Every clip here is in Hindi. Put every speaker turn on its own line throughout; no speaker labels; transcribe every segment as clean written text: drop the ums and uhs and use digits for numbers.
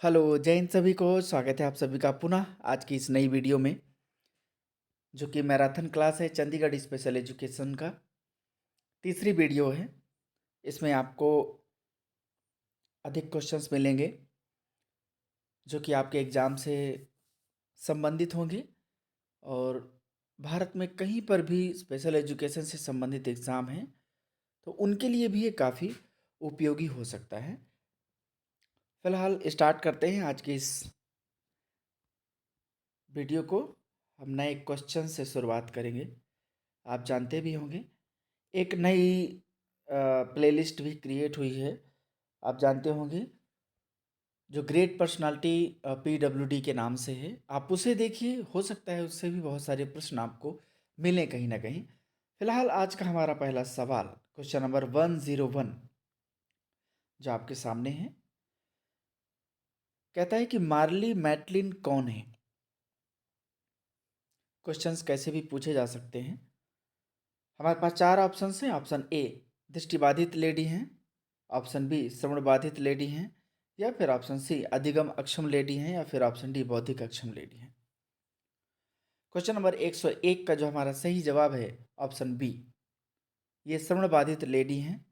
हेलो, जय हिंद सभी को। स्वागत है आप सभी का पुनः आज की इस नई वीडियो में, जो कि मैराथन क्लास है चंडीगढ़ स्पेशल एजुकेशन का तीसरी वीडियो है। इसमें आपको अधिक क्वेश्चंस मिलेंगे जो कि आपके एग्ज़ाम से संबंधित होंगे और भारत में कहीं पर भी स्पेशल एजुकेशन से संबंधित एग्ज़ाम हैं तो उनके लिए भी ये काफ़ी उपयोगी हो सकता है। फ़िलहाल स्टार्ट करते हैं आज की इस वीडियो को। हम नए क्वेश्चन से शुरुआत करेंगे। आप जानते भी होंगे एक नई प्लेलिस्ट भी क्रिएट हुई है। आप जानते होंगे जो ग्रेट पर्सनालिटी PWD के नाम से है, आप उसे देखिए। हो सकता है उससे भी बहुत सारे प्रश्न आपको मिलें कहीं ना कहीं। फिलहाल आज का हमारा पहला सवाल क्वेश्चन नंबर 101 जो आपके सामने है, कहता है कि मार्ली मैटलिन कौन है। क्वेश्चंस कैसे भी पूछे जा सकते हैं। हमारे पास चार ऑप्शन हैं। ऑप्शन ए दृष्टिबाधित लेडी हैं, ऑप्शन बी श्रवणबाधित लेडी हैं, या फिर ऑप्शन सी अधिगम अक्षम लेडी हैं, या फिर ऑप्शन डी बौद्धिक अक्षम लेडी हैं। क्वेश्चन नंबर 101 का जो हमारा सही जवाब है ऑप्शन बी, ये श्रवणबाधित लेडी हैं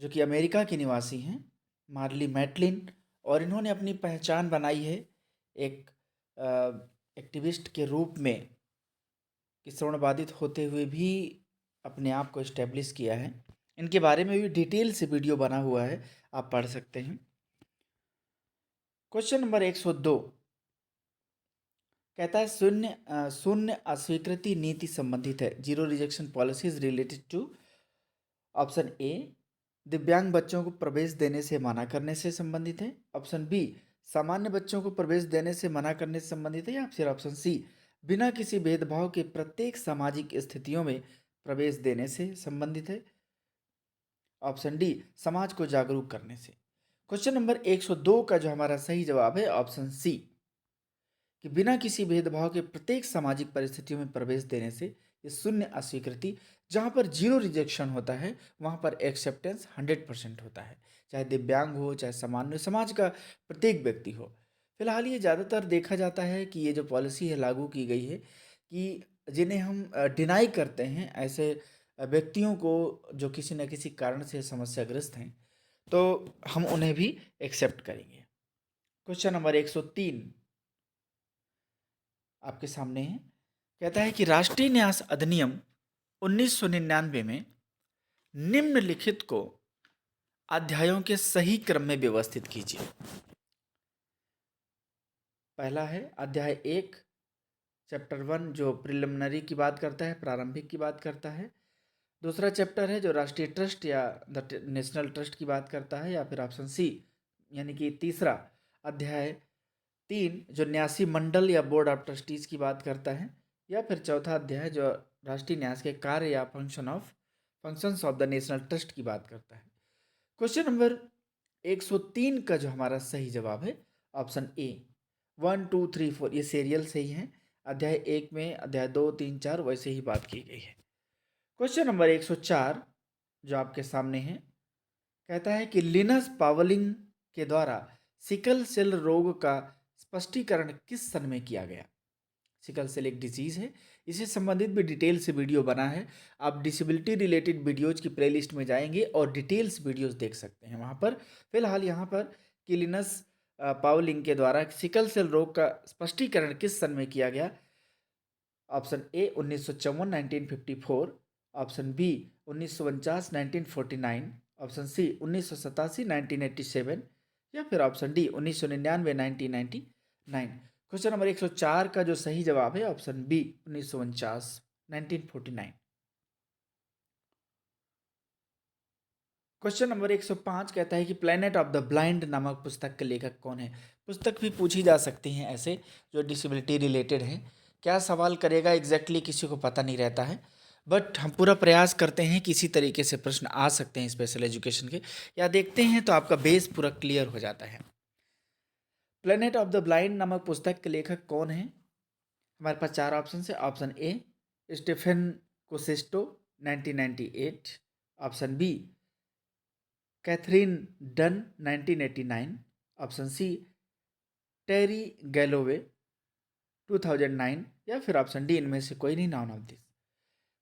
जो कि अमेरिका की निवासी हैं, मार्ली मैटलिन। और इन्होंने अपनी पहचान बनाई है एक एक्टिविस्ट के रूप में कि श्रवणबाधित होते हुए भी अपने आप को इस्टेब्लिश किया है। इनके बारे में भी डिटेल से वीडियो बना हुआ है, आप पढ़ सकते हैं। क्वेश्चन नंबर 102 कहता है शून्य अस्वीकृति नीति संबंधित है। Zero rejection policies related to option A दिव्यांग बच्चों को प्रवेश देने से मना करने से संबंधित है, ऑप्शन बी सामान्य बच्चों को प्रवेश देने से मना करने से संबंधित है, या फिर ऑप्शन सी बिना किसी भेदभाव के प्रत्येक सामाजिक स्थितियों में प्रवेश देने से संबंधित है, ऑप्शन डी समाज को जागरूक करने से। क्वेश्चन नंबर 102 का जो हमारा सही जवाब है ऑप्शन सी, कि बिना किसी भेदभाव के प्रत्येक सामाजिक परिस्थितियों में प्रवेश देने से ये शून्य अस्वीकृति, जहाँ पर जीरो रिजेक्शन होता है वहाँ पर एक्सेप्टेंस 100% होता है, चाहे दिव्यांग हो चाहे सामान्य हो, समाज का प्रत्येक व्यक्ति हो। फिलहाल ये ज़्यादातर देखा जाता है कि ये जो पॉलिसी है लागू की गई है कि जिन्हें हम डिनाई करते हैं, ऐसे व्यक्तियों को जो किसी न किसी कारण से समस्याग्रस्त हैं, तो हम उन्हें भी एक्सेप्ट करेंगे। क्वेश्चन नंबर 103 आपके सामने है, कहता है कि राष्ट्रीय न्यास अधिनियम 1999 में निम्नलिखित को अध्यायों के सही क्रम में व्यवस्थित कीजिए। पहला है अध्याय 1 चैप्टर 1 जो प्रिलिमिनरी की बात करता है, प्रारंभिक की बात करता है। दूसरा चैप्टर है जो राष्ट्रीय ट्रस्ट या द नेशनल ट्रस्ट की बात करता है, या फिर ऑप्शन सी यानी कि तीसरा अध्याय 3 जो न्यासी मंडल या बोर्ड ऑफ ट्रस्टीज की बात करता है, या फिर चौथा अध्याय जो राष्ट्रीय न्यास के कार्य या functions of the national trust की बात करता है। क्वेश्चन नंबर 103 का जो हमारा सही जवाब है ऑप्शन ए 1 2 3 4, ये सीरियल से ही है। अध्याय 1 में अध्याय 2 3 4 वैसे ही बात की गई है। क्वेश्चन नंबर 104 जो आपके सामने है, कहता है कि लिनस पावलिंग के द्वारा सिकल सेल रोग का स्पष्टीकरण किस सन में किया गया। सिकल सेल एक डिजीज़ है, इससे संबंधित भी डिटेल से वीडियो बना है। आप डिसेबिलिटी रिलेटेड वीडियोज़ की प्लेलिस्ट में जाएंगे और डिटेल्स वीडियोज़ देख सकते हैं वहाँ पर। फिलहाल यहाँ पर कि लिनस पावलिंग के द्वारा सिकल सेल रोग का स्पष्टीकरण किस सन में किया गया। Option A 1954 1954, option B 1949 1949, option C 1987 1987, या फिर ऑप्शन डी 1999 1999। क्वेश्चन नंबर 104 का जो सही जवाब है ऑप्शन बी 1949 1949। क्वेश्चन नंबर 105 कहता है कि प्लेनेट ऑफ द ब्लाइंड नामक पुस्तक के लेखक कौन है। पुस्तक भी पूछी जा सकती हैं ऐसे जो डिसेबिलिटी रिलेटेड है। क्या सवाल करेगा एग्जैक्टली किसी को पता नहीं रहता है, बट हम पूरा प्रयास करते हैं कि इसी तरीके से प्रश्न आ सकते हैं स्पेशल एजुकेशन के, या देखते हैं तो आपका बेस पूरा क्लियर हो जाता है। प्लेनेट ऑफ द ब्लाइंड नामक पुस्तक के लेखक कौन है। हमारे पास चार ऑप्शन है। Option A Stephen Cosisto 1998, option B Catherine Dunn 1989, option C Terry Galloway 2009, या फिर ऑप्शन डी इनमें से कोई नहीं, none of this.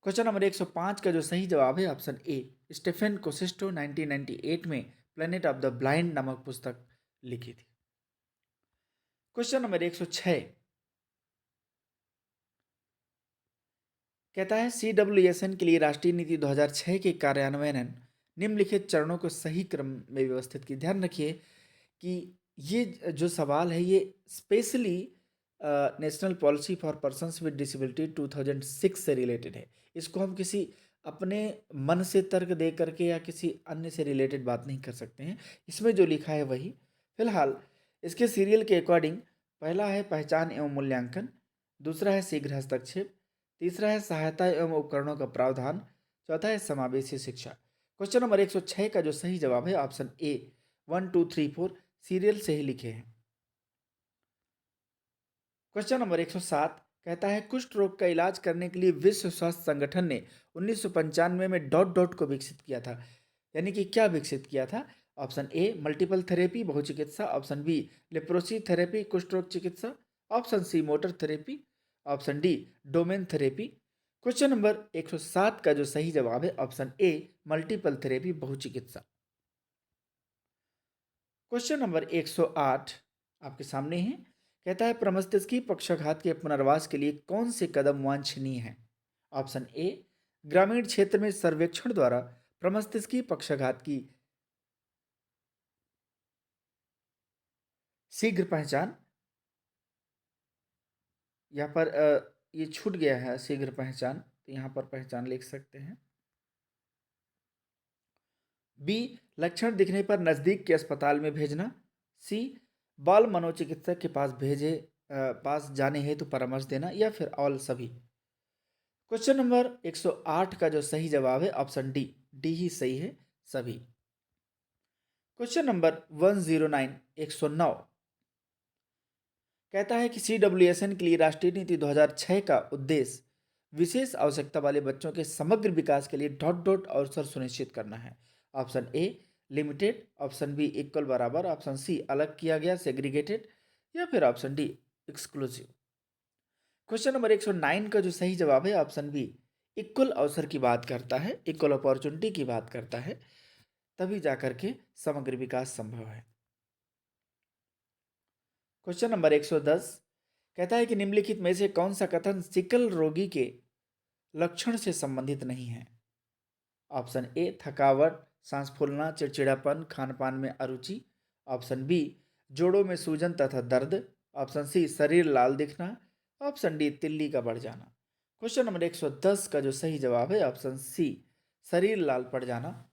Question number 105 का जो सही जवाब है ऑप्शन ए, स्टेफेन कोसिस्टो 1998 में प्लेनेट ऑफ द ब्लाइंड नामक पुस्तक लिखी थी। क्वेश्चन नंबर 106 कहता है CWSN के लिए राष्ट्रीय नीति 2006 के कार्यान्वयन निम्नलिखित चरणों को सही क्रम में व्यवस्थित की। ध्यान रखिए कि ये जो सवाल है ये specially national policy for persons with disability 2006 से रिलेटेड है। इसको हम किसी अपने मन से तर्क दे करके या किसी अन्य से रिलेटेड बात नहीं कर सकते हैं। इसमें जो लिखा है वही। फिलहाल इसके सीरियल के अकॉर्डिंग पहला है पहचान एवं मूल्यांकन, दूसरा है शीघ्र हस्तक्षेप, तीसरा है सहायता एवं उपकरणों का प्रावधान, चौथा है समावेशी शिक्षा। क्वेश्चन नंबर 106 का जो सही जवाब है ऑप्शन ए 1 2 3 4 सीरियल से ही लिखे हैं। क्वेश्चन नंबर 107 कहता है कुष्ठ रोग का इलाज करने के लिए विश्व स्वास्थ्य संगठन ने 1995 में डॉट डॉट को विकसित किया था। यानी कि क्या विकसित किया था? ऑप्शन ए मल्टीपल थेरेपी बहुचिकित्सा, ऑप्शन बी लेप्रोसी थेरेपी कुष्ठ रोग चिकित्सा, option C motor therapy, option D domain therapy. Question number 107 का जो सही जवाब है ऑप्शन ए मल्टीपल थेरेपी बहुचिकित्सा। क्वेश्चन नंबर 108 आपके सामने है। कहता है प्रमस्तिष्की पक्षाघात के पुनर्वास के लिए कौन से कदम वांछनीय है? ऑप्शन ए ग्रामीण क्षेत्र में सर्वेक्षण द्वारा प्रमस्तिष्की पक्षाघात की शीघ्र पहचान, यहाँ पर ये छूट गया है शीघ्र पहचान, तो यहाँ पर पहचान लिख सकते हैं। बी लक्षण दिखने पर नज़दीक के अस्पताल में भेजना, सी बाल मनोचिकित्सक के पास जाने हेतु परामर्श देना, या फिर ऑल सभी। क्वेश्चन नंबर 108 का जो सही जवाब है ऑप्शन डी, डी ही सही है, सभी। क्वेश्चन नंबर 109 109 कहता है कि CWSN के लिए राष्ट्रीय नीति 2006 का उद्देश्य विशेष आवश्यकता वाले बच्चों के समग्र विकास के लिए डॉट डॉट अवसर सुनिश्चित करना है। Option A limited, option B equal बराबर, ऑप्शन सी अलग किया गया सेग्रीगेटेड, या फिर option D exclusive. Question number 109 का जो सही जवाब है ऑप्शन बी इक्वल अवसर की बात करता है, इक्वल अपॉर्चुनिटी की बात करता है, तभी जाकर के समग्र विकास संभव है। क्वेश्चन नंबर 110 कहता है कि निम्नलिखित में से कौन सा कथन सिकल रोगी के लक्षण से संबंधित नहीं है? ऑप्शन ए थकावट, सांस फूलना, चिड़चिड़ापन, खान पान में अरुचि, ऑप्शन बी जोड़ों में सूजन तथा दर्द, ऑप्शन सी शरीर लाल दिखना, ऑप्शन डी तिल्ली का बढ़ जाना। क्वेश्चन नंबर 110 का जो सही जवाब है ऑप्शन सी शरीर लाल पड़ जाना।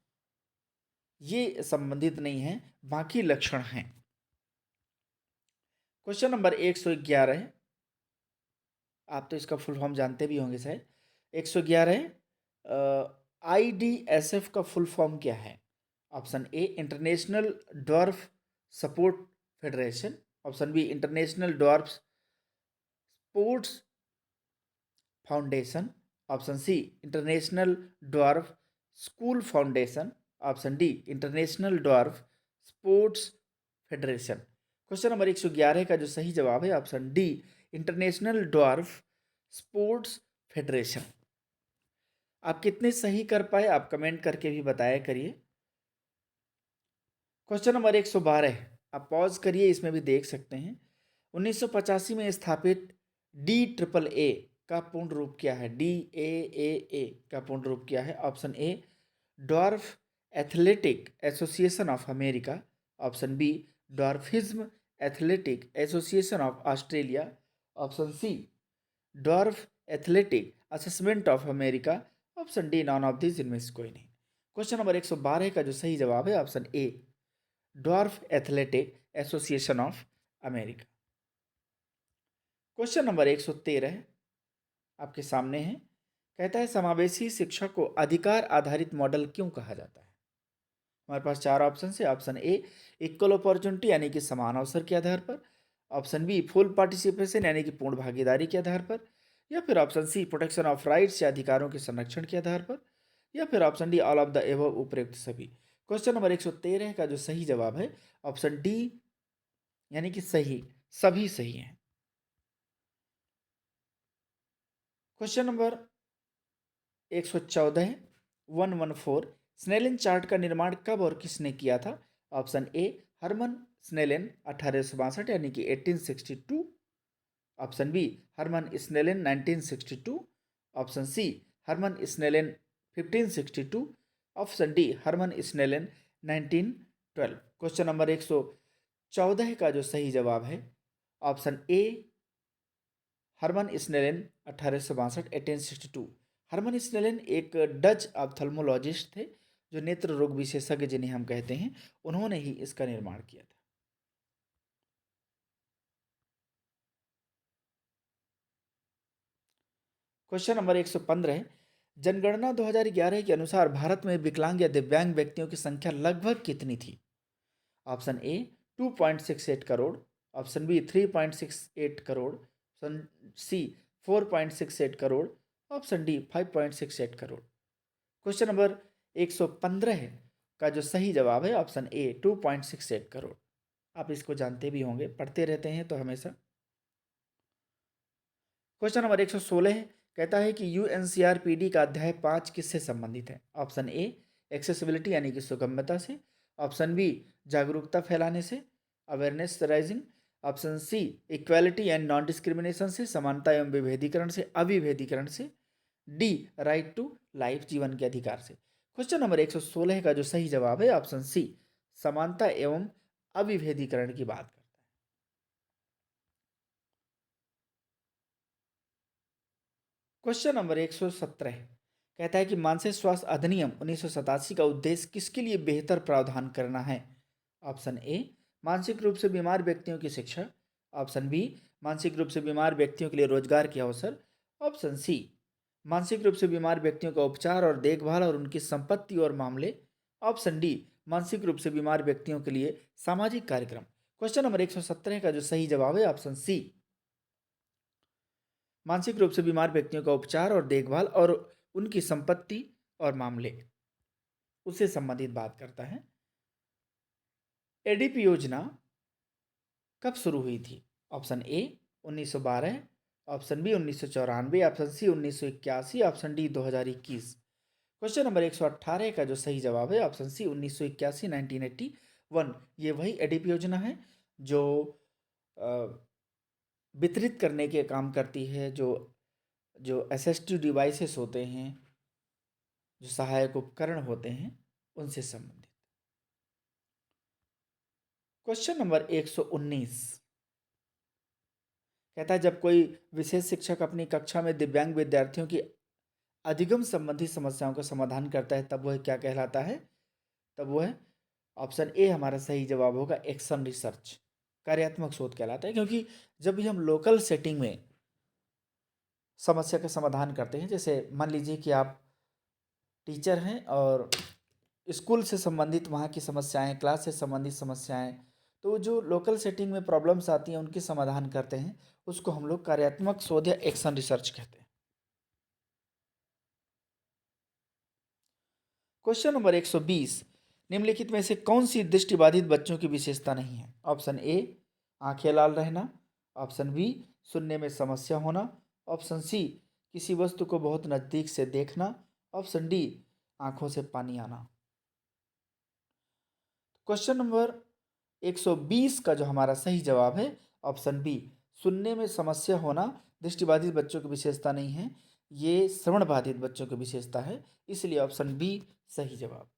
ये संबंधित नहीं है, बाकी लक्षण हैं। क्वेश्चन नंबर 111 है, आप तो इसका फुल फॉर्म जानते भी होंगे शायद। 111 है IDSF का फुल फॉर्म क्या है? Option A international dwarf support federation, option B international dwarf sports foundation, option C international dwarf school foundation, option D international dwarf sports federation. Question number 111 का जो सही जवाब है option D international dwarf sports federation. आप कितने सही कर पाए आप कमेंट करके भी बताया करिए। क्वेश्चन नंबर 112 आप पॉज करिए, इसमें भी देख सकते हैं। 1985 में स्थापित DAAA का पूर्ण रूप क्या है? DAAA का पूर्ण रूप क्या है? Option A dwarf athletic association of America, option B dwarfism athletic association of Australia, option C dwarf athletic assessment of America, option D none of this, इनमें से कोई नहीं। क्वेश्चन नंबर 112 का जो सही जवाब है option A dwarf athletic association of America. Question number 113 आपके सामने है। कहता है समावेशी शिक्षा को अधिकार आधारित मॉडल क्यों कहा जाता है? हमारे पास चार ऑप्शन है। ऑप्शन ए इक्वल अपॉर्चुनिटी यानी कि समान अवसर के आधार पर, ऑप्शन बी फुल पार्टिसिपेशन यानी कि पूर्ण भागीदारी के आधार पर, या फिर option C protection of rights या अधिकारों के संरक्षण के आधार पर, या फिर option D all of the above उपयुक्त सभी। क्वेश्चन नंबर 113 का जो सही जवाब है ऑप्शन डी यानी कि सही, सभी सही हैं। क्वेश्चन नंबर 114 है, 114, स्नेलिन चार्ट का निर्माण कब और किसने किया था? ऑप्शन ए हरमन स्नेलिन 1862 यानी कि 1862। Option B Hermann Snellen 1962। Option C Hermann Snellen 1562। Option D Hermann Snellen 1912। Question number 114 का जो सही जवाब है option A Hermann Snellen 1862 1862। Hermann Snellen एक डच ऑप्थेल्मोलॉजिस्ट थे जो नेत्र रोग विशेषज्ञ जिन्हें हम कहते हैं, उन्होंने ही इसका निर्माण किया था। क्वेश्चन नंबर 115 है, जनगणना 2011 के अनुसार भारत में विकलांग या दिव्यांग व्यक्तियों की संख्या लगभग कितनी थी? Option A 2.68 crore. Option B 3.68 crore. Option C 4.68 crore. Option D 5.68 crore. Question number 115 का जो सही जवाब है ऑप्शन ए 2.68 करोड़। आप इसको जानते भी होंगे, पढ़ते रहते हैं तो हमेशा। क्वेश्चन नंबर 116 है, कहता है कि यूएनसीआरपीडी का अध्याय 5 किससे संबंधित है? ऑप्शन ए एक्सेसिबिलिटी यानी कि सुगम्यता से। ऑप्शन बी जागरूकता फैलाने से, awareness rising. Option C equality and non discrimination से, समानता एवं विभेदीकरण से, अविभेदीकरण से। डी राइट टू लाइफ, जीवन के अधिकार से। क्वेश्चन नंबर 116 का जो सही जवाब है ऑप्शन सी समानता एवं अविभेदीकरण की बात करता है। क्वेश्चन नंबर 117 कहता है कि मानसिक स्वास्थ्य अधिनियम 1987 का उद्देश्य किसके लिए बेहतर प्रावधान करना है? ऑप्शन ए मानसिक रूप से बीमार व्यक्तियों की शिक्षा। ऑप्शन बी मानसिक रूप से बीमार व्यक्तियों के लिए रोजगार के अवसर। ऑप्शन सी मानसिक रूप से बीमार व्यक्तियों का उपचार और देखभाल और उनकी संपत्ति और मामले। ऑप्शन डी मानसिक रूप से बीमार व्यक्तियों के लिए सामाजिक कार्यक्रम। क्वेश्चन नंबर 117 का जो सही जवाब है ऑप्शन सी मानसिक रूप से बीमार व्यक्तियों का उपचार और देखभाल और उनकी संपत्ति और मामले, उससे संबंधित बात करता है। एडीपी योजना कब शुरू हुई थी? Option A 1912। Option B 1994। Option C 1981। Option D 2021। Question number 118 का जो सही जवाब है ऑप्शन सी 1981 1981। ये वही एडीपी योजना है जो वितरित करने के काम करती है, जो जो असिस्टिव डिवाइसेस होते हैं, जो सहायक उपकरण होते हैं, उनसे संबंधित। क्वेश्चन नंबर 119 कहता है जब कोई विशेष शिक्षक अपनी कक्षा में दिव्यांग विद्यार्थियों की अधिगम संबंधी समस्याओं का समाधान करता है तब वह क्या कहलाता है? तब वह ऑप्शन ए हमारा सही जवाब होगा एक्शन रिसर्च, कार्यात्मक शोध कहलाता है। क्योंकि जब भी हम लोकल सेटिंग में समस्या का समाधान करते हैं, जैसे मान लीजिए कि आप टीचर हैं और स्कूल से संबंधित वहाँ की समस्याएं, क्लास से संबंधित समस्याएं, तो जो लोकल सेटिंग में प्रॉब्लम्स आती हैं उनकी समाधान करते हैं, उसको हम लोग कार्यात्मक शोध या एक्शन रिसर्च कहते हैं। क्वेश्चन नंबर 120 निम्नलिखित में से कौन सी दृष्टिबाधित बच्चों की विशेषता नहीं है? ऑप्शन ए आंखें लाल रहना। ऑप्शन बी सुनने में समस्या होना। ऑप्शन सी किसी वस्तु को बहुत नज़दीक से देखना। ऑप्शन डी आंखों से पानी आना। क्वेश्चन नंबर 120 का जो हमारा सही जवाब है ऑप्शन बी सुनने में समस्या होना दृष्टिबाधित बच्चों की विशेषता नहीं है, ये श्रवण बाधित बच्चों की विशेषता है, इसलिए ऑप्शन बी सही जवाब।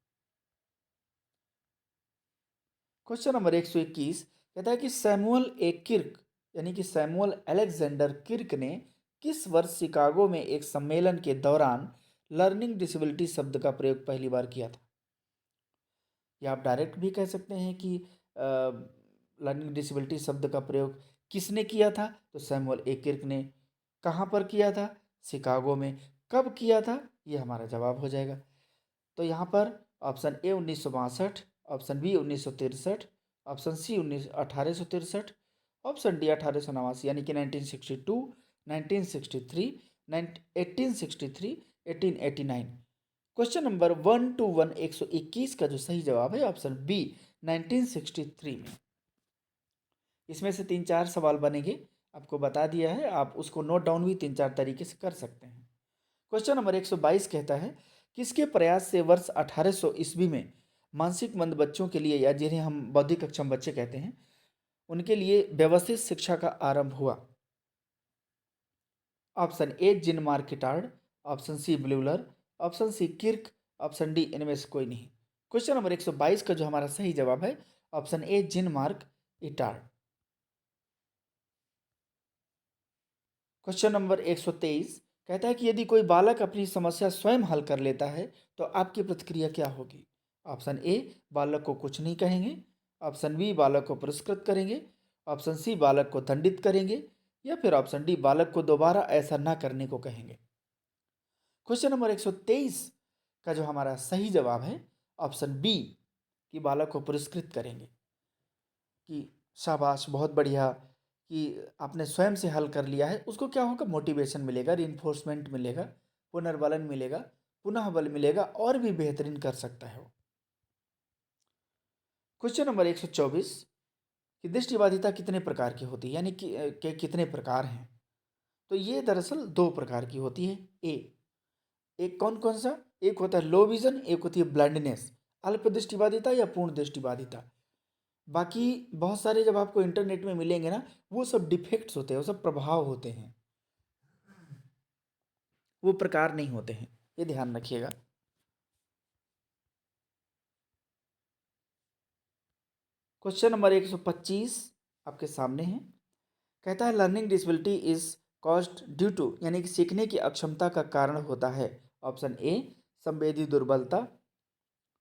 क्वेश्चन नंबर 121 कहता है कि सैमुअल ए किर्क यानी कि सैमुअल अलेक्जेंडर किर्क ने किस वर्ष शिकागो में एक सम्मेलन के दौरान लर्निंग डिसेबिलिटी शब्द का प्रयोग पहली बार किया था? या आप डायरेक्ट भी कह सकते हैं कि लर्निंग डिसेबिलिटी शब्द का प्रयोग किसने किया था? तो सैमुअल ए किर्क ने। कहाँ पर किया था? शिकागो में। कब किया था? ये हमारा जवाब हो जाएगा। तो यहाँ पर option A 1962। Option B 1963। Option C 1863। Option D 1889 यानी कि 1962, 1963, 1863, 1889। क्वेश्चन नंबर 121 का जो सही जवाब है ऑप्शन बी 1963 में। इसमें से 3-4 सवाल बनेंगे, आपको बता दिया है, आप उसको नोट डाउन भी 3-4 तरीके से कर सकते हैं। क्वेश्चन नंबर 122 कहता है, किसके प्रयास से वर्ष 1800 ईस्वी में मानसिक मंद बच्चों के लिए, या जिन्हें हम बौद्धिक अक्षम बच्चे कहते हैं, उनके लिए व्यवस्थित शिक्षा का आरंभ हुआ? Option A Jean Marc Itard, option C Bleuler, option C Kirk, option D इनमें से कोई नहीं। क्वेश्चन नंबर 122 का जो हमारा सही जवाब है option A Jean Marc Itard. Question number 123 कहता है कि यदि कोई बालक अपनी समस्या स्वयं हल कर लेता है तो आपकी प्रतिक्रिया क्या होगी? ऑप्शन ए बालक को कुछ नहीं कहेंगे, ऑप्शन बी बालक को पुरस्कृत करेंगे, ऑप्शन सी बालक को दंडित करेंगे, या फिर ऑप्शन डी बालक को दोबारा ऐसा ना करने को कहेंगे। क्वेश्चन नंबर 123 का जो हमारा सही जवाब है ऑप्शन बी कि बालक को पुरस्कृत करेंगे, कि शाबाश बहुत बढ़िया कि आपने स्वयं से हल कर लिया है। उसको क्या होगा, मोटिवेशन मिलेगा, रिइंफोर्समेंट मिलेगा, पुनर्बलन मिलेगा, पुनः बल मिलेगा, और भी बेहतरीन कर सकता है वो। क्वेश्चन नंबर 124 कि दृष्टिबाधिता कितने प्रकार की होती है, यानी कि कितने प्रकार हैं? तो ये दरअसल 2 प्रकार की होती है। एक कौन कौन सा? एक होता है लो विजन, एक होती है ब्लाइंडनेस, अल्प दृष्टिबाधिता या पूर्ण दृष्टिबाधिता। बाकी बहुत सारे जब आपको इंटरनेट में मिलेंगे ना, वो सब डिफेक्ट्स होते हैं, वो सब प्रभाव होते हैं, वो प्रकार नहीं होते हैं, ये ध्यान रखिएगा। क्वेश्चन नंबर 125 आपके सामने है, कहता है learning disability is caused due to, यानी कि सीखने की अक्षमता का कारण होता है। ऑप्शन ए संवेदी दुर्बलता,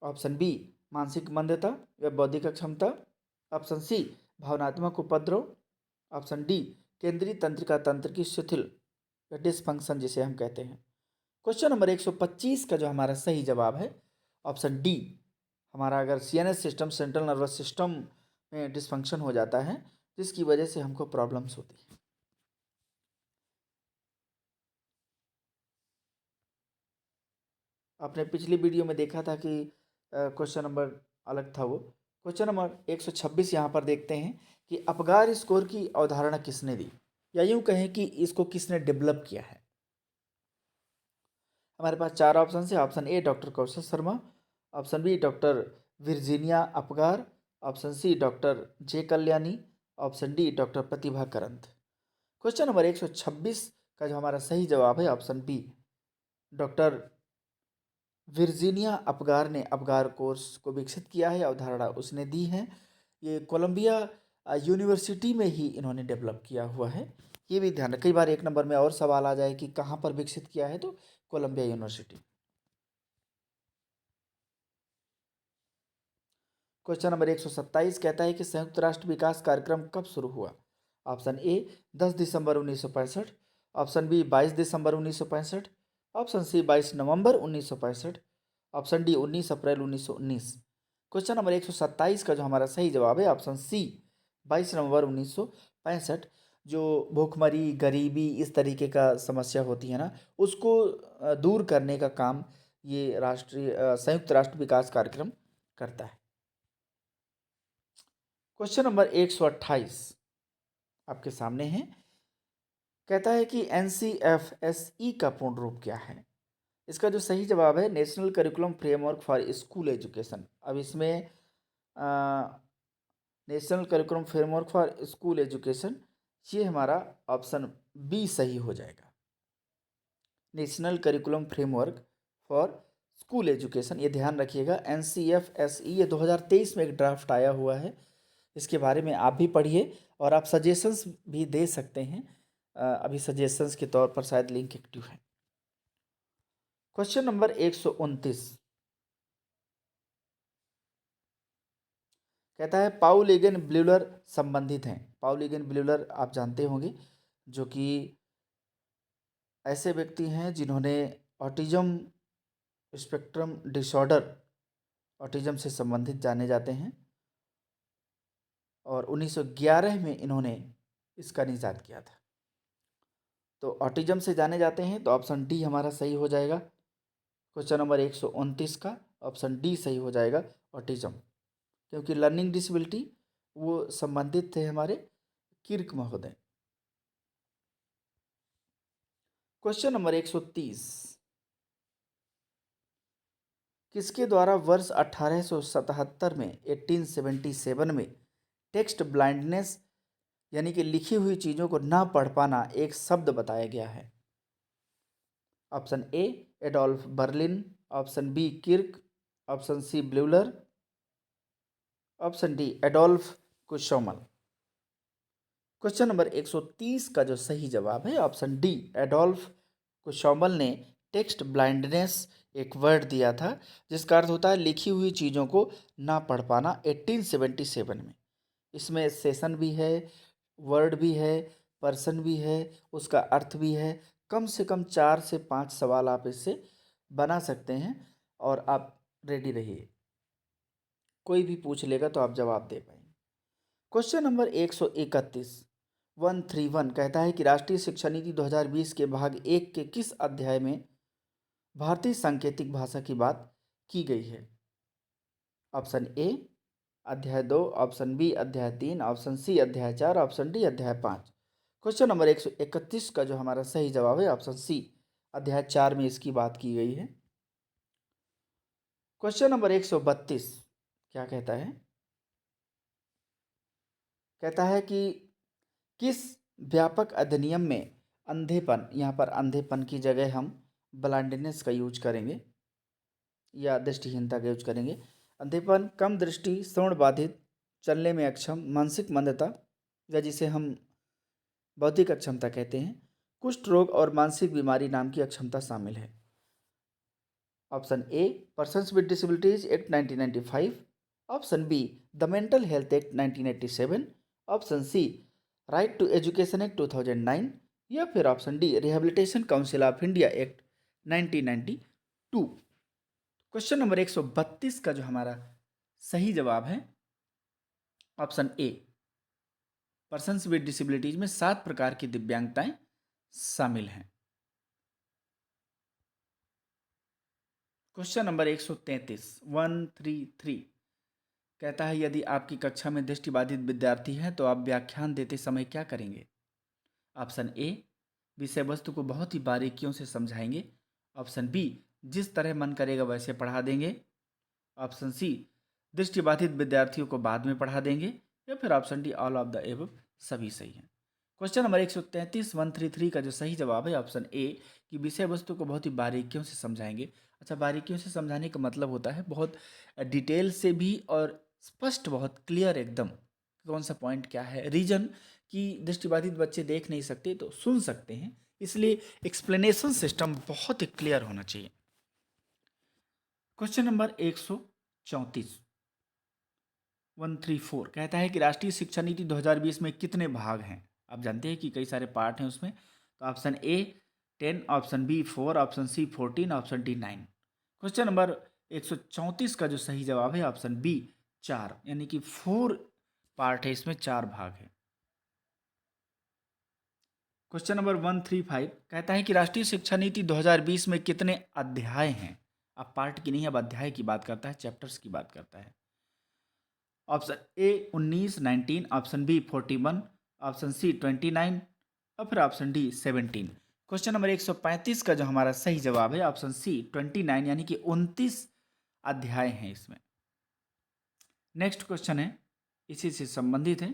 ऑप्शन बी मानसिक मंदता या बौद्धिक अक्षमता, ऑप्शन सी भावनात्मक उपद्रव, ऑप्शन डी केंद्रीय तंत्रिका तंत्र की शिथिल या डिसफंक्शन जिसे हम कहते हैं। क्वेश्चन नंबर 125 का जो हमारा सही जवाब है ऑप्शन डी, हमारा अगर CNS system, central nervous system में डिसफंक्शन हो जाता है जिसकी वजह से हमको प्रॉब्लम्स होती है। आपने पिछली वीडियो में देखा था कि क्वेश्चन नंबर अलग था वो। क्वेश्चन नंबर 126 यहाँ पर देखते हैं कि अपगार स्कोर की अवधारणा किसने दी, या यूँ कहें कि इसको किसने डेवलप किया है। हमारे पास 4 ऑप्शन है। Option A doctor Kaushal Sharma, option B doctor Virginia Apgar, option C doctor J Kalyani, option D doctor Pratibha Karanth. Question number 126 का जो हमारा सही जवाब है option B, doctor Virginia Apgar ने अपगार कोर्स को विकसित किया है, अवधारणा उसने दी है। ये कोलंबिया यूनिवर्सिटी में ही इन्होंने डेवलप किया हुआ है, ये भी ध्यान रखें। कई बार 1 नंबर में और सवाल आ जाए कि कहाँ पर विकसित किया है, तो कोलंबिया यूनिवर्सिटी। क्वेश्चन नंबर 127 कहता है कि संयुक्त राष्ट्र विकास कार्यक्रम कब शुरू हुआ? ऑप्शन ए 10 दिसंबर 1965, ऑप्शन बी 22 दिसंबर 1965, ऑप्शन सी 22 नवंबर 1965, ऑप्शन डी 19 अप्रैल 1919। क्वेश्चन नंबर 127 का जो हमारा सही जवाब है ऑप्शन सी 22 नवंबर 1965। जो भूखमरी, गरीबी, इस तरीके का समस्या होती है ना, उसको दूर करने का काम ये संयुक्त राष्ट्र विकास कार्यक्रम करता है। क्वेश्चन नंबर 128 आपके सामने है, कहता है कि NCFSE का पूर्ण रूप क्या है? इसका जो सही जवाब है national curriculum framework for school education. अब इसमें national curriculum framework for school education, ये हमारा ऑप्शन बी सही हो जाएगा। National curriculum framework for school education, ये ध्यान रखिएगा। NCFSE ये 2023 में एक ड्राफ्ट आया हुआ है, इसके बारे में आप भी पढ़िए और आप सजेशंस भी दे सकते हैं। अभी सजेशंस के तौर पर शायद लिंक एक्टिव है। क्वेश्चन नंबर 129 कहता है पाउल एगन ब्यूलर संबंधित हैं। पाउल एगन ब्यूलर आप जानते होंगे, जो कि ऐसे व्यक्ति हैं जिन्होंने ऑटिज्म स्पेक्ट्रम डिसऑर्डर, ऑटिज्म से संबंधित जाने जाते हैं, और 1911 में इन्होंने इसका निजात किया था। तो ऑटिज्म से जाने जाते हैं, तो ऑप्शन डी हमारा सही हो जाएगा। क्वेश्चन नंबर 129 का ऑप्शन डी सही हो जाएगा, ऑटिज्म, क्योंकि लर्निंग डिसेबिलिटी वो संबंधित थे हमारे किर्क महोदय। क्वेश्चन नंबर 130, किसके द्वारा वर्ष 1877 में 1877 में टेक्स्ट ब्लाइंडनेस यानी कि लिखी हुई चीज़ों को ना पढ़ पाना एक शब्द बताया गया है? Option A Adolf Berlin, option B Kirk, option C Bleuler, option D Adolf Kussmaul. Question number 130 का जो सही जवाब है ऑप्शन डी एडोल्फ कुशोमल ने टेक्स्ट ब्लाइंडनेस एक वर्ड दिया था जिसका अर्थ होता है लिखी हुई चीज़ों को ना पढ़ पाना 1877 में। इसमें सेशन भी है, वर्ड भी है, पर्सन भी है, उसका अर्थ भी है। कम से कम 4 से 5 सवाल आप इससे बना सकते हैं और आप रेडी रहिए, कोई भी पूछ लेगा तो आप जवाब दे पाएंगे। क्वेश्चन नंबर 131 कहता है कि राष्ट्रीय शिक्षा नीति 2020 के भाग 1 के किस अध्याय में भारतीय सांकेतिक भाषा की बात की गई है? ऑप्शन ए अध्याय 2, ऑप्शन बी अध्याय 3, ऑप्शन सी अध्याय 4, ऑप्शन डी अध्याय 5। क्वेश्चन नंबर 131 का जो हमारा सही जवाब है ऑप्शन सी अध्याय 4 में इसकी बात की गई है। क्वेश्चन नंबर 132 क्या कहता है? कहता है कि किस व्यापक अधिनियम में अंधेपन, यहाँ पर अंधेपन की जगह हम ब्लाइंडनेस का यूज करेंगे या दृष्टिहीनता का यूज करेंगे। अंधेपन, कम दृष्टि, श्रवण बाधित, चलने में अक्षम, मानसिक मंदता या जिसे हम बौद्धिक अक्षमता कहते हैं, कुष्ठ रोग और मानसिक बीमारी नाम की अक्षमता शामिल है। Option A persons with disabilities act 1995, option B the mental health act 1987, option C right to education act 2009 या फिर option D rehabilitation council of India act 1992। Question number 132 का जो हमारा सही जवाब है option A persons with disabilities में 7 प्रकार की दिव्यांगताएं शामिल हैं। क्वेश्चन नंबर 133 कहता है यदि आपकी कक्षा में दृष्टिबाधित विद्यार्थी हैं तो आप व्याख्यान देते समय क्या करेंगे? ऑप्शन ए विषय वस्तु को बहुत ही बारीकियों से समझाएंगे, ऑप्शन बी जिस तरह मन करेगा वैसे पढ़ा देंगे, ऑप्शन सी दृष्टिबाधित विद्यार्थियों को बाद में पढ़ा देंगे या फिर option D all of the above, सभी सही हैं। क्वेश्चन नंबर 133 का जो सही जवाब है ऑप्शन ए कि विषय वस्तु को बहुत ही बारीकियों से समझाएंगे। अच्छा, बारीकियों से समझाने का मतलब होता है बहुत डिटेल से भी और स्पष्ट, बहुत क्लियर एकदम कौन सा पॉइंट क्या है। रीजन कि दृष्टिबाधित बच्चे देख नहीं सकते तो सुन सकते हैं, इसलिए एक्सप्लेनेशन सिस्टम बहुत ही क्लियर होना चाहिए। क्वेश्चन नंबर 134 कहता है कि राष्ट्रीय शिक्षा नीति 2020 में कितने भाग हैं? आप जानते हैं कि कई सारे पार्ट हैं उसमें। तो option A 10, option B 4, option C 14, option D 9। Question number 134 का जो सही जवाब है ऑप्शन बी 4, यानी कि 4 पार्ट है, इसमें 4 भाग है। क्वेश्चन नंबर 135 कहता है कि राष्ट्रीय शिक्षा नीति 2020 में कितने अध्याय हैं? अब पार्ट की नहीं, अब अध्याय की बात करता है, चैप्टर्स की बात करता है। Option A 19, option B 41, option C 29 और फिर ऑप्शन डी 17। क्वेश्चन नंबर 135 का जो हमारा सही जवाब है ऑप्शन सी 29, यानी कि 29 अध्याय हैं इसमें। नेक्स्ट क्वेश्चन है, इसी से संबंधित है।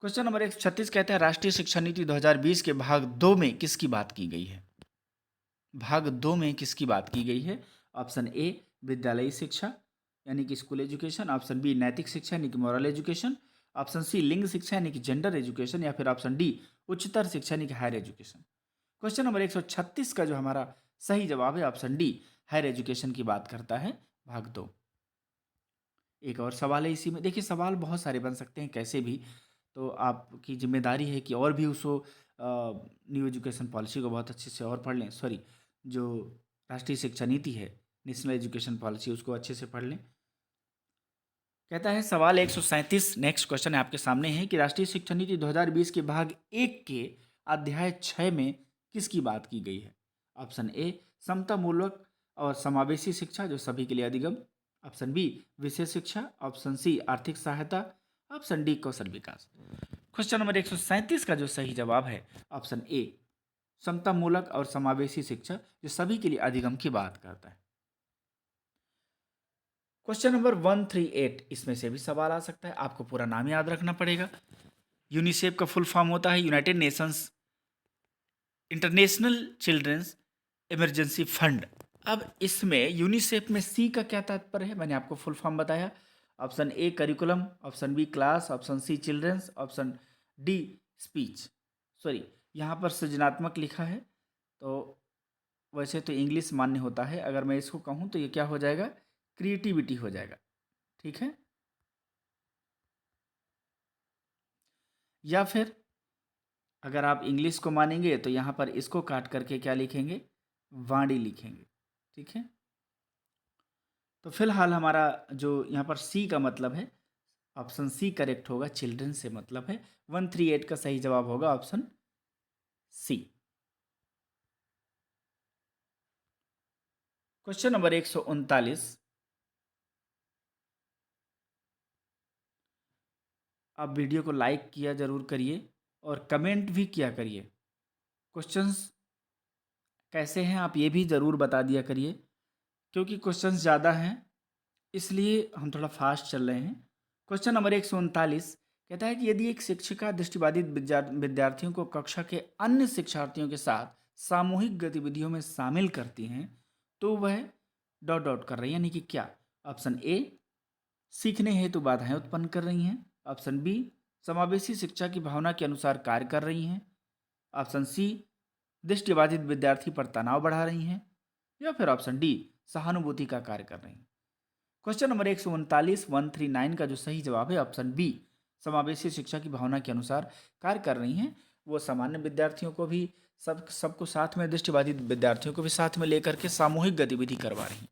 क्वेश्चन नंबर 136 कहता है राष्ट्रीय शिक्षा नीति 2020 के भाग 2 में किसकी बात की गई है? भाग 2 में किसकी बात की गई है? ऑप्शन ए विद्यालयी शिक्षा यानी कि स्कूल एजुकेशन, ऑप्शन बी नैतिक शिक्षा यानी कि मॉरल एजुकेशन, ऑप्शन सी लिंग शिक्षा यानी कि जेंडर एजुकेशन या फिर ऑप्शन डी उच्चतर शिक्षा यानी कि हायर एजुकेशन। क्वेश्चन नंबर 136 का जो हमारा सही जवाब है ऑप्शन डी हायर एजुकेशन की बात करता है भाग 2। एक और सवाल है इसी में, देखिए सवाल बहुत सारे बन सकते हैं कैसे भी, तो आपकी जिम्मेदारी है कि और भी उसको न्यू एजुकेशन पॉलिसी को बहुत अच्छे से और पढ़ लें, सॉरी जो राष्ट्रीय शिक्षा नीति है नेशनल एजुकेशन पॉलिसी उसको अच्छे से पढ़ लें। कहता है सवाल 137 नेक्स्ट क्वेश्चन है आपके सामने है कि राष्ट्रीय शिक्षा नीति 2020 के भाग 1 के अध्याय 6 में किसकी बात की गई है? ऑप्शन ए समतामूलक और समावेशी शिक्षा जो सभी के लिए अधिगम, ऑप्शन बी विशेष शिक्षा, ऑप्शन सी आर्थिक सहायता, ऑप्शन डी कौशल विकास। क्वेश्चन नंबर 137 का जो सही जवाब है ऑप्शन ए, समतामूलक और समावेशी शिक्षा, जो सभी के लिए अधिगम की बात करता है। क्वेश्चन नंबर 138, इसमें से भी सवाल आ सकता है, आपको पूरा नाम याद रखना पड़ेगा। यूनिसेफ का फुल फॉर्म होता है United Nations International Children's Emergency Fund. अब इसमें यूनिसेफ में सी का क्या तात्पर्य है, मैंने आपको फुल फॉर्म बताया। Option A curriculum, option B class, option C children's, option D speech, sorry यहाँ पर सृजनात्मक लिखा है, तो वैसे तो इंग्लिश मान्य होता है, अगर मैं इसको कहूँ तो ये क्या हो जाएगा, क्रिएटिविटी हो जाएगा, ठीक है। या फिर अगर आप इंग्लिश को मानेंगे तो यहाँ पर इसको काट करके क्या लिखेंगे, वाणी लिखेंगे, ठीक है। तो फिलहाल हमारा जो यहाँ पर सी का मतलब है, ऑप्शन सी करेक्ट होगा, चिल्ड्रन से मतलब है। 138 का सही जवाब होगा ऑप्शन सी। क्वेश्चन नंबर 139, आप वीडियो को लाइक किया जरूर करिए और कमेंट भी किया करिए। क्वेश्चंस कैसे हैं आप ये भी ज़रूर बता दिया करिए, क्योंकि क्वेश्चंस ज़्यादा हैं इसलिए हम थोड़ा फास्ट चल रहे हैं। क्वेश्चन नंबर 139 कहता है कि यदि एक शिक्षिका दृष्टिबाधित विद्यार्थियों को कक्षा के अन्य शिक्षार्थियों के साथ सामूहिक गतिविधियों में शामिल करती हैं तो वह डॉट डॉट कर रही है, यानी कि क्या। ऑप्शन ए, सीखने हेतु बाधाएं उत्पन्न कर रही हैं। ऑप्शन बी, समावेशी शिक्षा की भावना के अनुसार कार्य कर रही हैं। ऑप्शन सी, दृष्टिबाधित विद्यार्थी पर तनाव बढ़ा रही हैं। या फिर ऑप्शन डी, सहानुभूति का कार्य कर रही हैं। क्वेश्चन नंबर 139 का जो सही जवाब है ऑप्शन बी, समावेशी शिक्षा की भावना के अनुसार कार्य कर रही हैं। वो सामान्य विद्यार्थियों को भी सबको साथ में, दृष्टिबाधित विद्यार्थियों को भी साथ में लेकर के सामूहिक गतिविधि करवा रही हैं।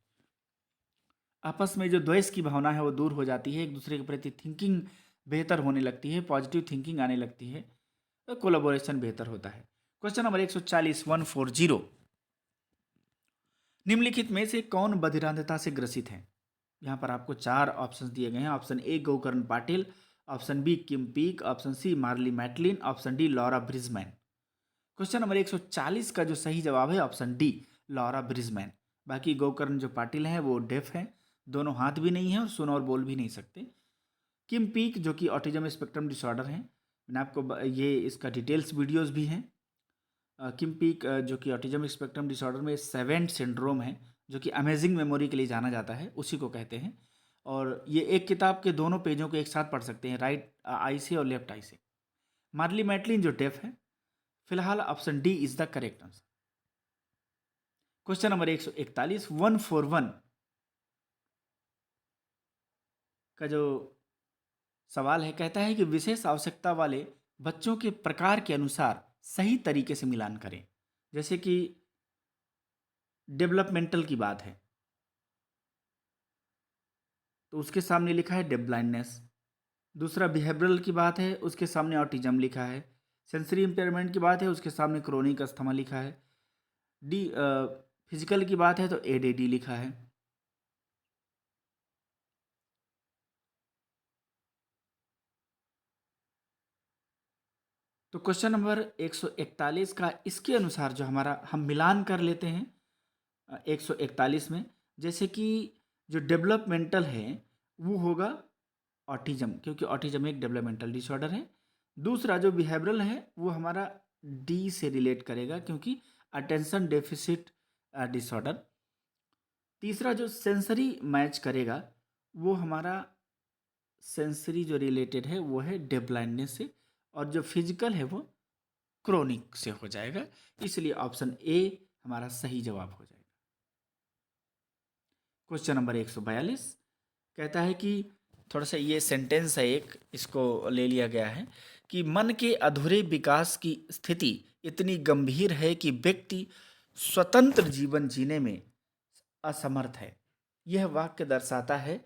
आपस में जो द्वेष की भावना है वो दूर हो जाती है, एक दूसरे के प्रति थिंकिंग बेहतर होने लगती है, पॉजिटिव थिंकिंग आने लगती है, तो कोलैबोरेशन बेहतर होता है। क्वेश्चन नंबर 140 निम्नलिखित में से कौन बधिरांधता से ग्रसित है। यहाँ पर आपको 4 ऑप्शन दिए गए हैं। Option A Gokarn Patil, option B Kim Peek, option C Marlee Matlin, option D Laura Bridgman. Question number 140 का जो सही जवाब है ऑप्शन डी, लॉरा ब्रिजमैन। बाकी गोकर्ण जो पाटिल हैं वो डेफ हैं, दोनों हाथ भी नहीं है और सुन और बोल भी नहीं सकते। किम पीक जो कि ऑटिज्म स्पेक्ट्रम डिसऑर्डर है, मैंने आपको ये इसका डिटेल्स वीडियोस भी हैं। किम पीक जो कि ऑटिज्म स्पेक्ट्रम डिसऑर्डर में सेवेंट सिंड्रोम है, जो कि अमेजिंग मेमोरी के लिए जाना जाता है, उसी को कहते हैं। और ये एक किताब के दोनों पेजों को एक साथ पढ़ सकते हैं, राइट आई से और लेफ्ट आई से। मार्ली मैटलिन जो डेफ है। फिलहाल option D is the correct answer. Question number 141 141 का जो सवाल है, कहता है कि विशेष आवश्यकता वाले बच्चों के प्रकार के अनुसार सही तरीके से मिलान करें। जैसे कि डेवलपमेंटल की बात है तो उसके सामने लिखा है डेफ ब्लाइंडनेस। दूसरा बिहेवियरल की बात है, उसके सामने ऑटिज्म लिखा है। सेंसरी इंपेयरमेंट की बात है, उसके सामने क्रोनिक अस्थमा लिखा है। डी फिजिकल की बात है तो एडीडी लिखा है। तो क्वेश्चन नंबर 141 का इसके अनुसार जो हमारा हम मिलान कर लेते हैं 141 में, जैसे कि जो डेवलपमेंटल है वो होगा ऑटिज्म, क्योंकि ऑटिज्म एक डेवलपमेंटल डिसऑर्डर है। दूसरा जो बिहेवियरल है वो हमारा डी से रिलेट करेगा, क्योंकि अटेंशन डेफिसिट डिसऑर्डर। तीसरा जो सेंसरी मैच करेगा वो हमारा सेंसरी जो रिलेटेड है वो है डेफ ब्लाइंडनेस से, और जो फिजिकल है वो क्रोनिक से हो जाएगा। इसलिए ऑप्शन ए हमारा सही जवाब हो जाएगा। क्वेश्चन नंबर 142 कहता है कि थोड़ा सा ये सेंटेंस है एक, इसको ले लिया गया है कि मन के अधूरे विकास की स्थिति इतनी गंभीर है कि व्यक्ति स्वतंत्र जीवन जीने में असमर्थ है। यह वाक्य दर्शाता है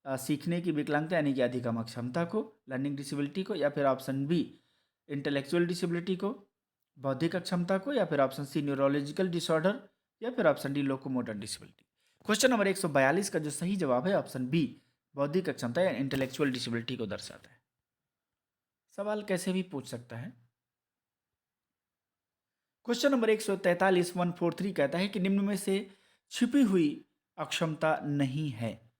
सीखने की विकलांगता यानी कि अधिगम अक्षमता को, लर्निंग डिसेबिलिटी को, या फिर ऑप्शन बी इंटेलेक्चुअल डिसेबिलिटी को, बौद्धिक अक्षमता को, या फिर ऑप्शन सी न्यूरोलॉजिकल डिसऑर्डर, या फिर option D locomotor disability. Question number 142 का जो सही जवाब है ऑप्शन बी, बौद्धिक अक्षमता या इंटेलेक्चुअल डिसेबिलिटी को दर्शाता है। सवाल कैसे भी पूछ सकता है। क्वेश्चन नंबर 143 143 कहता है कि निम्न में से छिपी हुई अक्षमता नहीं है।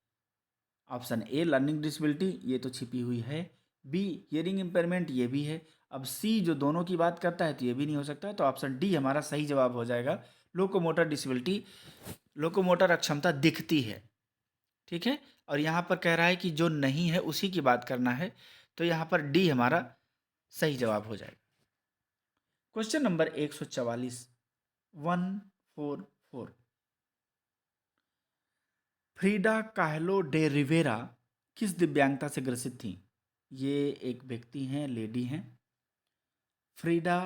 ऑप्शन ए लर्निंग डिसेबिलिटी, ये तो छिपी हुई है। बी हियरिंग इम्पेयरमेंट, ये भी है। अब सी जो दोनों की बात करता है तो ये भी नहीं हो सकता, तो ऑप्शन डी हमारा सही जवाब हो जाएगा। लोकोमोटर डिसेबिलिटी, लोकोमोटर अक्षमता दिखती है, ठीक है। और यहाँ पर कह रहा है कि जो नहीं है उसी की बात करना है, तो यहाँ पर डी हमारा सही जवाब हो जाएगा। Question number 144 144, Frida Kahlo de Rivera किस दिव्यांगता से ग्रसित थी? ये एक व्यक्ति हैं, लेडी हैं। फ्रीडा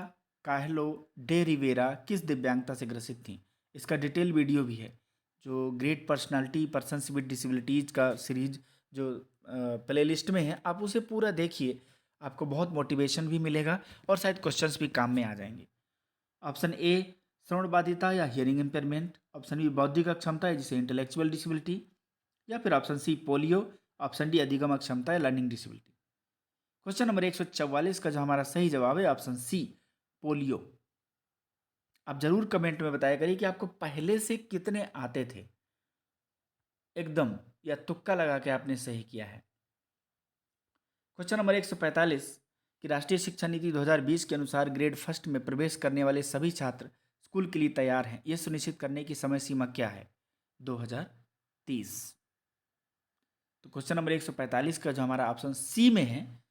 काहलो डे रिवेरा किस दिव्यांगता से ग्रसित थी? इसका डिटेल वीडियो भी है, जो great personality persons with disabilities का सीरीज जो प्लेलिस्ट में है, आप उसे पूरा देखिए, आपको बहुत मोटिवेशन भी मिलेगा और शायद क्वेश्चंस भी काम में आ जाएंगे। ऑप्शन ए श्रवण बाधिता या हियरिंग इम्पेयरमेंट, ऑप्शन बी बौद्धिक अक्षमता है जिसे इंटेलेक्चुअल डिसेबिलिटी, या फिर option C polio, option D अधिगम अक्षमता या लर्निंग डिसेबिलिटी। क्वेश्चन नंबर 144 का जो हमारा सही जवाब है ऑप्शन सी पोलियो। आप जरूर कमेंट में बताया करिए कि आपको पहले से कितने आते थे, एकदम या तुक्का लगा के आपने सही किया है। क्वेश्चन नंबर 145 कि राष्ट्रीय शिक्षा नीति 2020 के अनुसार ग्रेड फर्स्ट में प्रवेश करने वाले सभी छात्र स्कूल के लिए तैयार हैं, यह सुनिश्चित करने की समय सीमा क्या है? 2030। तो क्वेश्चन नंबर 145 का जो हमारा ऑप्शन सी में है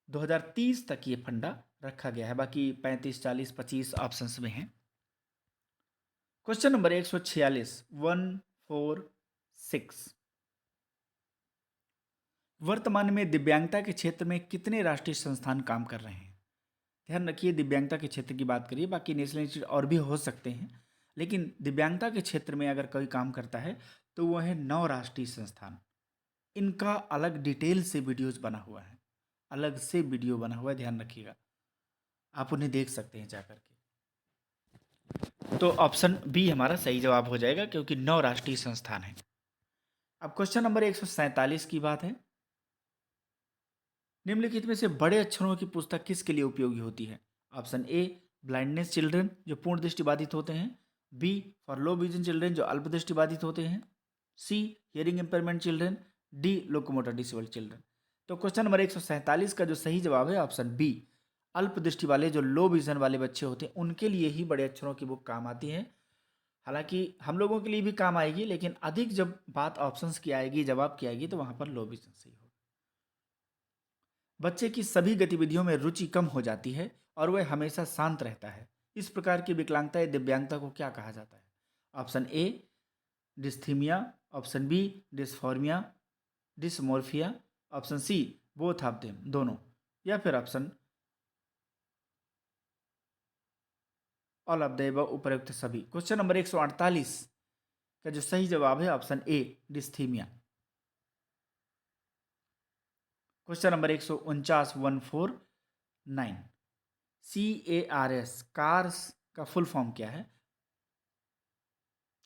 2030 तक ये फंडा रखा गया है, बाकी 35 40 25 ऑप्शंस में है। क्वेश्चन नंबर 146 146, वर्तमान में दिव्यांगता के क्षेत्र में कितने राष्ट्रीय संस्थान काम कर रहे हैं? ध्यान रखिए, दिव्यांगता के क्षेत्र की बात करिए, बाकी नेशनल इंस्टीट्यूट और भी हो सकते हैं, लेकिन दिव्यांगता के क्षेत्र में अगर कोई काम करता है तो वह है 9 राष्ट्रीय संस्थान। इनका अलग डिटेल से वीडियोज बना हुआ है, अलग से वीडियो बना हुआ है, ध्यान रखिएगा, आप उन्हें देख सकते हैं जाकर के। तो ऑप्शन बी हमारा सही जवाब हो जाएगा, क्योंकि 9 राष्ट्रीय संस्थान हैं। अब क्वेश्चन नंबर 147 की बात है, निम्नलिखित में से बड़े अक्षरों की पुस्तक किसके लिए उपयोगी होती है? ऑप्शन ए ब्लाइंडनेस चिल्ड्रन जो पूर्ण दृष्टिबाधित होते हैं, B for low vision children जो अल्प दृष्टिबाधित होते हैं, C hearing impairment children, D locomotor disabled children. तो क्वेश्चन नंबर 147 का जो सही जवाब है ऑप्शन बी, अल्प दृष्टि वाले जो लो विजन वाले बच्चे होते हैं उनके लिए ही बड़े अक्षरों की बुक काम आती है। हालांकि हम लोगों के लिए भी काम आएगी, लेकिन अधिक जब बात ऑप्शंस की आएगी, जवाब की आएगी, तो वहां पर लो विजन से ही होगा। बच्चे की सभी गतिविधियों में रुचि कम हो जाती है और वह हमेशा शांत रहता है, इस प्रकार की विकलांगता या दिव्यांगता को क्या कहा जाता है? Option A dysthymia, option B dysphormia dysmorphia, option C both of them दोनों, या फिर option all of the above उपरोक्त सभी। क्वेश्चन नंबर 148 का जो सही जवाब है option A dysthymia. Question number 149 149, CARS cars का फुल फॉर्म क्या है?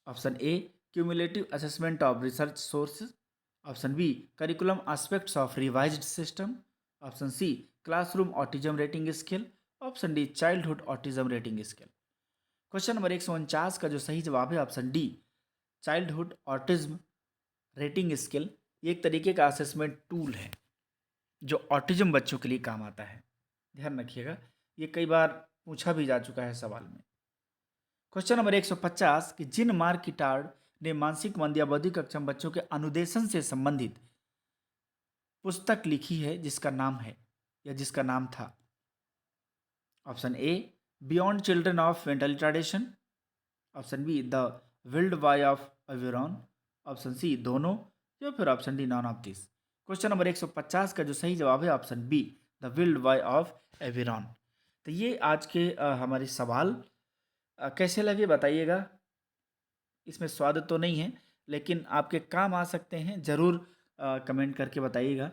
Option A cumulative assessment of research sources, option B curriculum aspects of revised system, option C classroom autism rating scale, option D childhood autism rating scale. Question number 149 का जो सही जवाब है option D childhood autism rating scale. ये एक तरीके का असेसमेंट टूल है जो ऑटिज्म बच्चों के लिए काम आता है, ध्यान रखिएगा, ये कई बार पूछा भी जा चुका है सवाल में। क्वेश्चन नंबर 150 कि जिन मार्क किटार्ड ने मानसिक मंद या बौद्धिक अक्षम बच्चों के अनुदेशन से संबंधित पुस्तक लिखी है जिसका नाम है या जिसका नाम था? Option A beyond children of mental retardation, option B the wild boy of Aveyron, option C दोनों, या फिर option D none of this. Question number 150 का जो सही जवाब है option B the wild boy of Aveyron. तो ये आज के हमारे सवाल कैसे लगे बताइएगा, इसमें स्वाद तो नहीं है लेकिन आपके काम आ सकते हैं, ज़रूर कमेंट करके बताइएगा।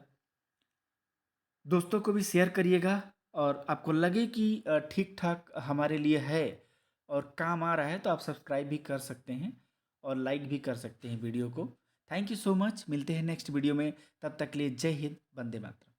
दोस्तों को भी शेयर करिएगा, और आपको लगे कि ठीक ठाक हमारे लिए है और काम आ रहा है तो आप सब्सक्राइब भी कर सकते हैं और लाइक भी कर सकते हैं वीडियो को। थैंक यू सो मच, मिलते हैं नेक्स्ट वीडियो में, तब तक के लिए जय हिंद, वंदे मातरम।